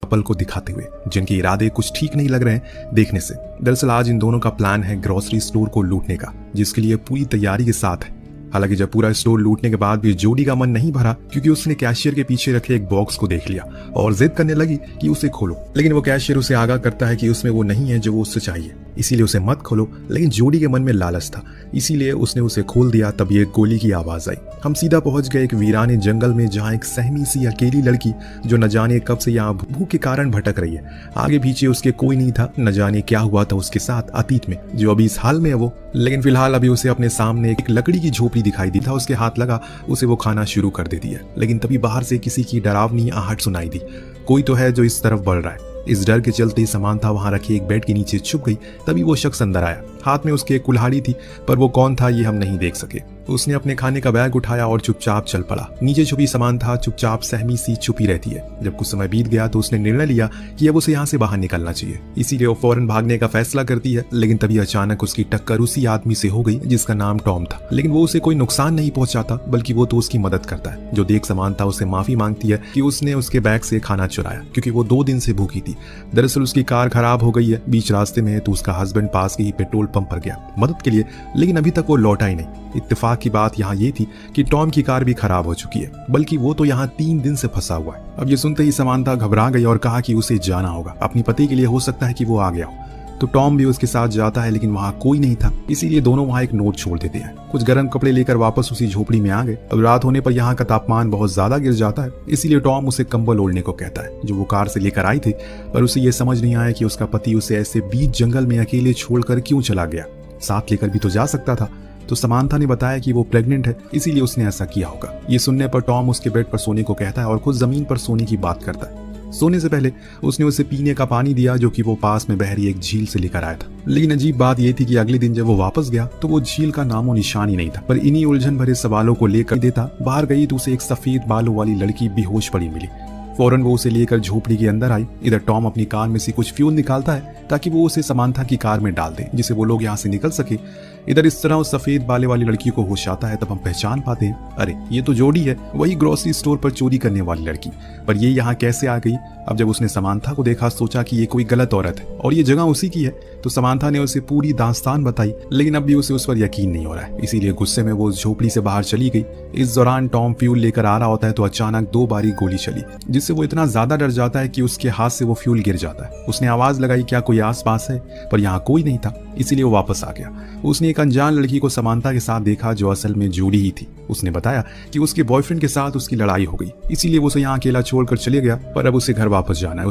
Couple को दिखाते हुए, जिनके इरादे कुछ ठीक नहीं लग रहे हैं देखने से। दरअसल आज इन दोनों का प्लान है ग्रोसरी स्टोर को लूटने का, जिसके लिए पूरी तैयारी के साथ है। हालांकि जब पूरा स्टोर लूटने के बाद भी जोडी का मन नहीं भरा, क्योंकि उसने कैशियर के पीछे रखे एक बॉक्स को देख लिया और जिद करने लगी कि उसे खोलो। लेकिन वो कैशियर उसे आगाह करता है कि उसमें वो नहीं है जो वो उससे चाहिए, इसीलिए उसे मत खोलो। लेकिन जोडी के मन में लालच था, इसीलिए उसने उसे खोल दिया। तभी एक गोली की आवाज आई। हम सीधा पहुंच गए एक वीराने जंगल में, जहाँ एक सहमी सी अकेली लड़की, जो न जाने कब से यहाँ भूख के कारण भटक रही है। आगे पीछे उसके कोई नहीं था, न जाने क्या हुआ था उसके साथ अतीत में, जो अभी इस हाल में है वो। लेकिन फिलहाल अभी उसे अपने सामने एक लकड़ी की झोपड़ी दिखाई दी था। उसके हाथ लगा, उसे वो खाना शुरू कर देती है। लेकिन तभी बाहर से किसी की डरावनी आहट सुनाई दी। कोई तो है जो इस तरफ बढ़ रहा है। इस डर के चलते समांथा वहां रखे एक बेड के नीचे छुप गई। तभी वो शख्स अंदर आया। हाथ में उसके एक कुल्हाड़ी थी, पर वो कौन था ये हम नहीं देख सके। उसने अपने खाने का बैग उठाया और चुपचाप चल पड़ा। नीचे छुपी समांथा चुपचाप सहमी सी छुपी रहती है। जब कुछ समय बीत गया तो उसने निर्णय लिया कि अब उसे यहाँ से बाहर निकलना चाहिए, इसीलिए वो फौरन भागने का फैसला करती है। लेकिन तभी अचानक उसकी टक्कर उसी आदमी से हो गई जिसका नाम टॉम था। लेकिन वो उसे कोई नुकसान नहीं पहुंचाता, बल्कि वो तो उसकी मदद करता है। जो देख समांथा उसे माफी मांगती है कि उसने उसके बैग से खाना चुराया, क्योंकि वो 2 दिन से भूखी थी। दरअसल उसकी कार खराब हो गई है, बीच रास्ते में है, तो उसका हस्बैंड पास के ही पेट्रोल पंप पर गया मदद के लिए, लेकिन अभी तक वो लौटा ही नहीं। इत्तेफाक की बात यहाँ ये थी कि टॉम की कार भी खराब हो चुकी है, बल्कि वो तो यहाँ 3 दिन से फंसा हुआ है। अब ये सुनते ही समांथा घबरा गई और कहा कि उसे जाना होगा अपनी पति के लिए, हो सकता है कि वो आ गया हो। तो टॉम भी उसके साथ जाता है, लेकिन वहाँ कोई नहीं था, इसीलिए दोनों वहाँ एक नोट छोड़ देते हैं। कुछ गर्म कपड़े लेकर वापस उसी झोपड़ी में आ गए। अब रात होने पर यहाँ का तापमान बहुत ज्यादा गिर जाता है, इसीलिए टॉम उसे कंबल ओढ़ने को कहता है, जो वो कार से लेकर आई थी। पर उसे ये समझ नहीं आया कि उसका पति उसे ऐसे बीच जंगल में अकेले छोड़कर क्यों चला गया। साथ लेकर भी तो जा सकता था। तो समांथा ने बताया कि वो प्रेग्नेंट है, इसीलिए उसने ऐसा किया होगा। ये सुनने पर टॉम उसके बेड पर सोने को कहता है और खुद जमीन पर सोने की बात करता है। सोने से पहले उसने उसे पीने का पानी दिया, जो कि वो पास में बह रही एक झील से लेकर आया था। लेकिन अजीब बात यह थी कि अगले दिन जब वो वापस गया तो वो झील का नामो निशान ही नहीं था। पर इन्हीं उलझन भरे सवालों को लेकर देता बाहर गई तो उसे एक सफेद बालों वाली लड़की बेहोश पड़ी मिली। फौरन वो उसे लेकर झोपड़ी के अंदर आई। इधर टॉम अपनी कार में से कुछ फ्यूल निकालता है ताकि वो उसे समांथा की कार में डाल दे, जिससे वो लोग यहाँ से निकल सके। इधर इस तरह उस सफेद बाले वाली लड़की को होश आता है। तब हम पहचान पाते हैं, अरे ये तो जोडी है, वही ग्रोसरी स्टोर पर चोरी करने वाली लड़की। पर ये यहाँ कैसे आ गई? अब जब उसने समांथा को देखा, सोचा कि ये कोई गलत औरत है और ये जगह उसी की है। तो समांथा ने उसे पूरी दास्तान बताई, लेकिन अब भी उसे उस पर यकीन नहीं हो रहा है, इसीलिए गुस्से में वो झोपड़ी से बाहर चली गई। इस दौरान टॉम फ्यूल लेकर आ रहा होता है तो अचानक 2 बारी गोली चली, जिससे वो इतना ज्यादा डर जाता है कि उसके हाथ से वो फ्यूल गिर जाता है। उसने आवाज लगाई, क्या कोई आस पास है? पर यहाँ कोई नहीं था, इसीलिए वो वापस आ गया। उसने एक अनजान लड़की को समांथा के साथ देखा, जो असल में जोडी ही थी। उसने बताया कि उसके बॉयफ्रेंड के साथ उसकी लड़ाई हो गई, इसीलिए वो उसे यहाँ अकेला छोड़कर चले गया। पर अब उसे घर वापस जाना है।